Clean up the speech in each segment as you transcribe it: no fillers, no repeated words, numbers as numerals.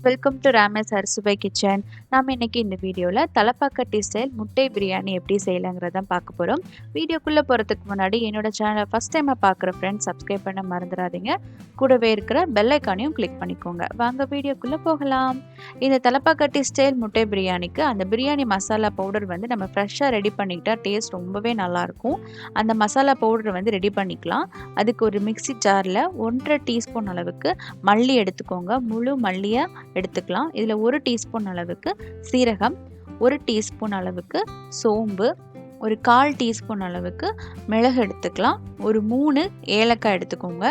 Welcome to Ramesh Arusuvai kitchen. நாம இன்னைக்கு இந்த வீடியோவில் தலப்பாக்கட்டி ஸ்டைல் முட்டை பிரியாணி எப்படி செய்யலாங்கிறத பார்க்க போகிறோம். வீடியோக்குள்ளே போகிறதுக்கு முன்னாடி என்னோட சேனலை ஃபஸ்ட் டைமாக பார்க்குற ஃப்ரெண்ட்ஸ் சப்ஸ்கிரைப் பண்ண மறந்துடாதீங்க. கூடவே இருக்கிற பெல் ஐக்கானையும் கிளிக் பண்ணிக்கோங்க. வாங்க வீடியோக்குள்ளே போகலாம். இந்த தலப்பாக்கட்டி ஸ்டைல் முட்டை பிரியாணிக்கு அந்த பிரியாணி மசாலா பவுடர் வந்து நம்ம ஃப்ரெஷ்ஷாக ரெடி பண்ணிக்கிட்டா டேஸ்ட் ரொம்பவே நல்லாயிருக்கும். அந்த மசாலா பவுடர் வந்து ரெடி பண்ணிக்கலாம். அதுக்கு ஒரு மிக்ஸி ஜாரில் 1.5 டீஸ்பூன் அளவுக்கு மல்லி எடுத்துக்கோங்க. முழு மல்லியை எடுத்துக்கலாம். இதில் 1 டீஸ்பூன் அளவுக்கு சீரகம், 1 டீஸ்பூன் அளவுக்கு சோம்பு, ஒரு 1/4 டீஸ்பூன் அளவுக்கு மிளகு எடுத்துக்கலாம். ஒரு 3 ஏலக்காய் எடுத்துக்கோங்க.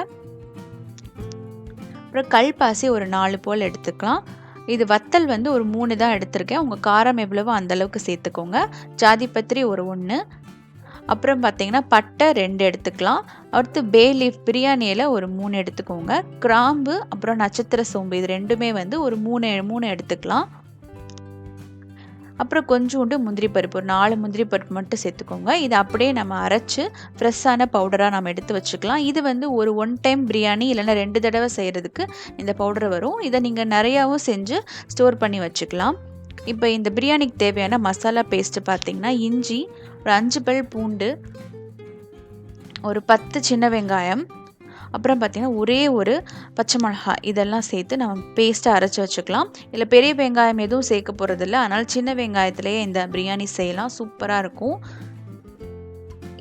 அப்புறம் கல்பாசி ஒரு 4 போல் எடுத்துக்கலாம். இது வத்தல் வந்து ஒரு 3 தான் எடுத்திருக்கேன். உங்கள் காரம் எவ்வளவோ அந்தளவுக்கு சேர்த்துக்கோங்க. ஜாதிபத்திரி ஒரு 1, அப்புறம் பார்த்தீங்கன்னா பட்டை 2 எடுத்துக்கலாம். அடுத்து பே லீஃப் பிரியாணி இலை ஒரு 3 எடுத்துக்கோங்க. கிராம்பு அப்புறம் நட்சத்திர சோம்பு இது ரெண்டுமே வந்து ஒரு 3 எடுத்துக்கலாம். அப்புறம் கொஞ்சோண்டு முந்திரி பருப்பு ஒரு 4 முந்திரி பருப்பு மட்டும் சேர்த்துக்கோங்க. இதை அப்படியே நம்ம அரைச்சி ஃப்ரெஷ்ஷான பவுடராக நம்ம எடுத்து வச்சுக்கலாம். இது வந்து ஒரு 1 டைம் பிரியாணி இல்லைன்னா 2 தடவை செய்கிறதுக்கு இந்த பவுடர் வரும். இதை நீங்கள் நிறையாவும் செஞ்சு ஸ்டோர் பண்ணி வச்சுக்கலாம். இப்போ இந்த பிரியாணிக்கு தேவையான மசாலா பேஸ்ட்டு பார்த்திங்கன்னா இஞ்சி ஒரு 5 பல் பூண்டு, ஒரு 10 சின்ன வெங்காயம், அப்புறம் பார்த்திங்கன்னா ஒரே ஒரு பச்சை மிளகாய் இதெல்லாம் சேர்த்து நம்ம பேஸ்ட்டை அரைச்சி வச்சுக்கலாம். இதில் பெரிய வெங்காயம் எதுவும் சேர்க்க போகிறதில்ல, அதனால் சின்ன வெங்காயத்துலேயே இந்த பிரியாணி செய்யலாம், சூப்பராக இருக்கும்.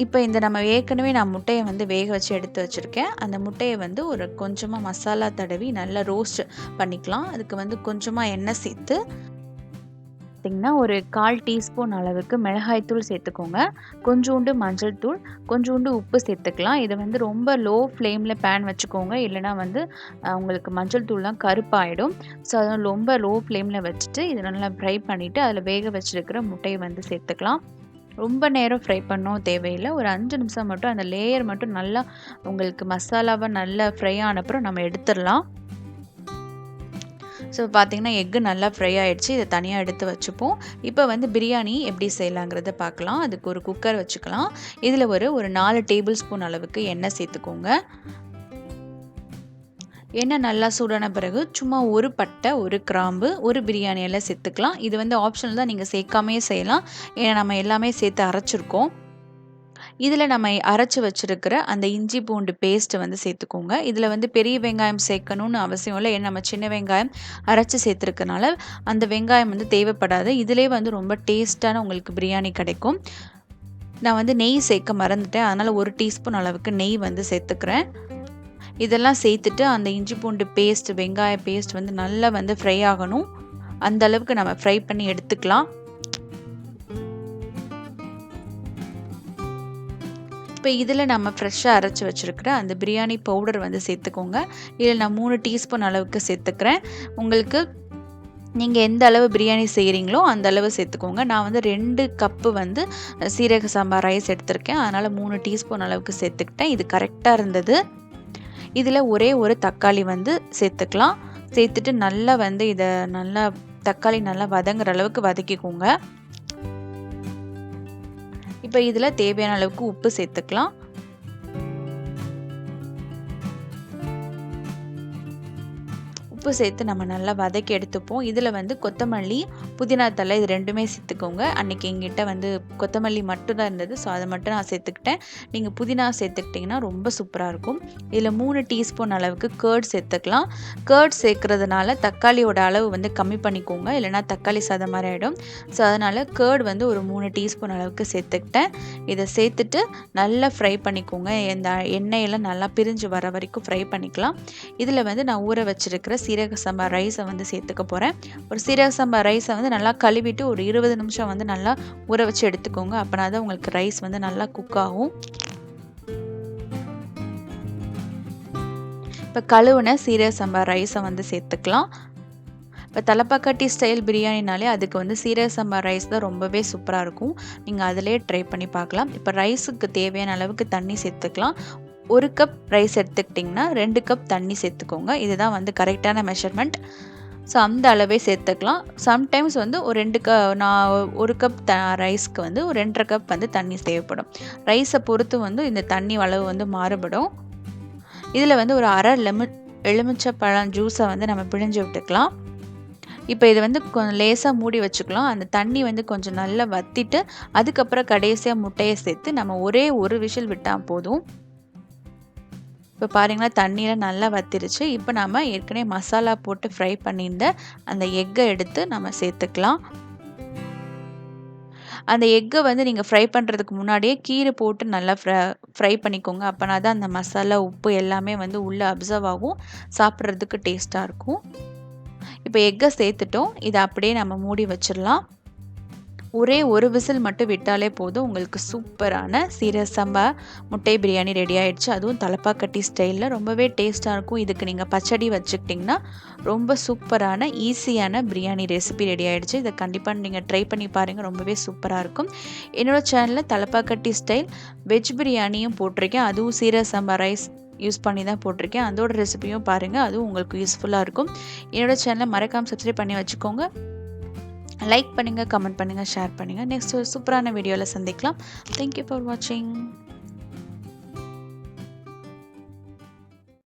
இப்போ நம்ம ஏற்கனவே நான் முட்டையை வந்து வேக வச்சு எடுத்து வச்சுருக்கேன். அந்த முட்டையை வந்து ஒரு கொஞ்சமாக மசாலா தடவி நல்லா ரோஸ்ட் பண்ணிக்கலாம். அதுக்கு வந்து கொஞ்சமாக எண்ணெய் சேர்த்து பார்த்திங்கன்னா ஒரு 1/4 டீஸ்பூன் அளவுக்கு மிளகாய்த்தூள் சேர்த்துக்கோங்க. கொஞ்சோண்டு மஞ்சள் தூள், கொஞ்சோண்டு உப்பு சேர்த்துக்கலாம். இதை வந்து ரொம்ப லோ ஃப்ளேமில் பேன் வச்சுக்கோங்க, இல்லைனா வந்து உங்களுக்கு மஞ்சள் தூள்லாம் கருப்பாயிடும். ஸோ அதனால் ரொம்ப லோ ஃப்ளேமில் வச்சுட்டு இதை நல்லா ஃப்ரை பண்ணிவிட்டு அதில் வேக வச்சுருக்கிற முட்டையை வந்து சேர்த்துக்கலாம். ரொம்ப நேரம் ஃப்ரை பண்ணவும் தேவையில்லை. ஒரு 5 நிமிஷம் மட்டும் அந்த லேயர் மட்டும் நல்லா உங்களுக்கு மசாலாவை நல்லா ஃப்ரை ஆனப்புறம் நம்ம எடுத்துடலாம். ஸோ பார்த்திங்கன்னா எக்கு நல்லா ஃப்ரை ஆகிடுச்சு. இதை தனியாக எடுத்து வச்சுப்போம். இப்போ வந்து பிரியாணி எப்படி செய்யலாங்கிறத பார்க்கலாம். அதுக்கு ஒரு குக்கர் வச்சுக்கலாம். இதில் ஒரு 4 டேபிள் ஸ்பூன் அளவுக்கு எண்ணெய் சேர்த்துக்கோங்க. எண்ணெய் நல்லா சூடான பிறகு சும்மா ஒரு பட்டை, ஒரு கிராம்பு, ஒரு பிரியாணி எல்லாம் சேர்த்துக்கலாம். இது வந்து ஆப்ஷனல் தான், நீங்கள் சேர்க்காமையே செய்யலாம். ஏன்னா நம்ம எல்லாமே சேர்த்து அரைச்சிருக்கோம். இதில் நம்ம அரைச்சி வச்சுருக்கிற அந்த இஞ்சி பூண்டு பேஸ்ட்டை வந்து சேர்த்துக்கோங்க. இதில் வந்து பெரிய வெங்காயம் சேர்க்கணுன்னு அவசியம் இல்லை. ஏன்னா நம்ம சின்ன வெங்காயம் அரைச்சி சேர்த்துருக்கனால அந்த வெங்காயம் வந்து தேவைப்படாது. இதிலே வந்து ரொம்ப டேஸ்ட்டான உங்களுக்கு பிரியாணி கிடைக்கும். நான் வந்து நெய் சேர்க்க மறந்துட்டேன், அதனால் 1 டீஸ்பூன் அளவுக்கு நெய் வந்து சேர்த்துக்கிறேன். இதெல்லாம் சேர்த்துட்டு அந்த இஞ்சி பூண்டு பேஸ்ட், வெங்காய பேஸ்ட் வந்து நல்லா வந்து ஃப்ரை ஆகணும். அந்த அளவுக்கு நம்ம ஃப்ரை பண்ணி எடுத்துக்கலாம். இப்போ இதில் நம்ம ஃப்ரெஷ்ஷாக அரைச்சி வச்சுருக்கிற அந்த பிரியாணி பவுடர் வந்து சேர்த்துக்கோங்க. இதில் நான் 3 டீஸ்பூன் அளவுக்கு சேர்த்துக்கிறேன். உங்களுக்கு நீங்கள் எந்த அளவு பிரியாணி செய்கிறீங்களோ அந்த அளவு சேர்த்துக்கோங்க. நான் வந்து 2 கப்பு வந்து சீரக சாம்பார் ரைஸ் எடுத்திருக்கேன், அதனால் 3 டீஸ்பூன் அளவுக்கு சேர்த்துக்கிட்டேன். இது கரெக்டாக இருந்தது. இதில் ஒரே ஒரு தக்காளி வந்து சேர்த்துக்கலாம். சேர்த்துட்டு நல்லா வந்து இதை நல்லா தக்காளி நல்லா வதங்குற அளவுக்கு வதக்கிக்கோங்க. இப்போ இதில் தேவையான அளவுக்கு உப்பு சேர்த்துக்கலாம். உப்பு சேர்த்து நம்ம நல்லா வதக்கி எடுத்துப்போம். இதில் வந்து கொத்தமல்லி, புதினா தழை இது ரெண்டுமே சேர்த்துக்கோங்க. அன்றைக்கி எங்கிட்ட வந்து கொத்தமல்லி மட்டும் தான் இருந்தது, ஸோ அதை மட்டும் நான் சேர்த்துக்கிட்டேன். நீங்கள் புதினா சேர்த்துக்கிட்டிங்கன்னா ரொம்ப சூப்பராக இருக்கும். இதில் 3 டீஸ்பூன் அளவுக்கு கேர்ட் சேர்த்துக்கலாம். கேர்ட் சேர்க்குறதுனால தக்காளியோட அளவு வந்து கம்மி பண்ணிக்கோங்க, இல்லைனா தக்காளி சாதம் மாதிரி ஆகிடும். ஸோ அதனால் கேர்ட் வந்து ஒரு 3 டீஸ்பூன் அளவுக்கு சேர்த்துக்கிட்டேன். இதை சேர்த்துட்டு நல்லா ஃப்ரை பண்ணிக்கோங்க. இந்த எண்ணெயெல்லாம் நல்லா பிரிஞ்சு வர வரைக்கும் ஃப்ரை பண்ணிக்கலாம். இதில் வந்து நான் ஊற வச்சுருக்கிற சீரக சம்பா ரைஸை வந்து சேர்த்துக்க போகிறேன். ஒரு சீரக சம்பா ரைஸை வந்து நல்லா கழுவிட்டு ஒரு 20 நிமிஷம் வந்து நல்லா ஊற வச்சு எடுத்துக்கோங்க. அப்போனா தான் உங்களுக்கு ரைஸ் வந்து நல்லா குக் ஆகும். இப்போ கழுவுன சீரக சம்பா ரைஸை வந்து சேர்த்துக்கலாம். இப்போ தலப்பாக்கட்டி ஸ்டைல் பிரியாணினாலே அதுக்கு வந்து சீரக சம்பா ரைஸ் தான் ரொம்பவே சூப்பராக இருக்கும். நீங்கள் அதிலே ட்ரை பண்ணி பார்க்கலாம். இப்போ ரைஸுக்கு தேவையான அளவுக்கு தண்ணி சேர்த்துக்கலாம். 1 கப் ரைஸ் எடுத்துக்கிட்டிங்கன்னா 2 கப் தண்ணி சேர்த்துக்கோங்க. இதுதான் வந்து கரெக்டான மெஷர்மெண்ட். ஸோ அந்த அளவே சேர்த்துக்கலாம். சம்டைம்ஸ் வந்து ஒரு 2 நான் 1 கப் ரைஸ்க்கு வந்து ஒரு 2.5 கப் வந்து தண்ணி தேவைப்படும். ரைஸை பொறுத்து வந்து இந்த தண்ணி அளவு வந்து மாறுபடும். இதில் வந்து ஒரு அரை எலுமிச்சை பழம் ஜூஸை வந்து நம்ம பிழிஞ்சு விட்டுக்கலாம். இப்போ இது வந்து கொஞ்சம் லேசாக மூடி வச்சுக்கலாம். அந்த தண்ணி வந்து கொஞ்சம் நல்லா வற்றிட்டு அதுக்கப்புறம் கடைசியாக முட்டையை சேர்த்து நம்ம ஒரே ஒரு விசில் விட்டால் போதும். இப்போ பாருங்களா, தண்ணியில் நல்லா வற்றிருச்சு. இப்போ நம்ம ஏற்கனவே மசாலா போட்டு ஃப்ரை பண்ணியிருந்த அந்த எக்கை எடுத்து நம்ம சேர்த்துக்கலாம். அந்த எக்கை வந்து நீங்கள் ஃப்ரை பண்ணுறதுக்கு முன்னாடியே கீரை போட்டு நல்லா ஃப்ரை பண்ணிக்கோங்க. அப்போனா தான் அந்த மசாலா, உப்பு எல்லாமே வந்து உள்ளே அப்சர்வ் ஆகும், சாப்பிட்றதுக்கு டேஸ்ட்டாக இருக்கும். இப்போ எக்கை சேர்த்துட்டோம். இதை அப்படியே நம்ம மூடி வச்சிடலாம். ஒரே ஒரு விசில் மட்டும் விட்டாலே போதும், உங்களுக்கு சூப்பரான சீரக சம்பா முட்டை பிரியாணி ரெடி ஆயிடுச்சு. அதுவும் தலப்பாக்கட்டி ஸ்டைலில் ரொம்பவே டேஸ்ட்டாக இருக்கும். இதுக்கு நீங்கள் பச்சடி வச்சுக்கிட்டிங்கன்னா ரொம்ப சூப்பரான ஈஸியான பிரியாணி ரெசிபி ரெடி ஆகிடுச்சு. இதை கண்டிப்பாக நீங்கள் ட்ரை பண்ணி பாருங்கள், ரொம்பவே சூப்பராக இருக்கும். என்னோடய சேனலில் தலப்பாக்கட்டி ஸ்டைல் வெஜ் பிரியாணியும் போட்டிருக்கேன். அதுவும் சீரக சம்பா ரைஸ் யூஸ் பண்ணி தான் போட்டிருக்கேன். அதோட ரெசிபியும் பாருங்கள், அதுவும் உங்களுக்கு யூஸ்ஃபுல்லாக இருக்கும். என்னோடய சேனலை மறக்காமல் சப்ஸ்கிரைப் பண்ணி வச்சுக்கோங்க. லைக் பண்ணுங்கள், கமெண்ட் பண்ணுங்கள், ஷேர் பண்ணுங்கள். நெக்ஸ்ட் ஒரு சூப்பரான வீடியோவில் சந்திக்கலாம். தேங்க்யூ ஃபார் வாட்சிங்.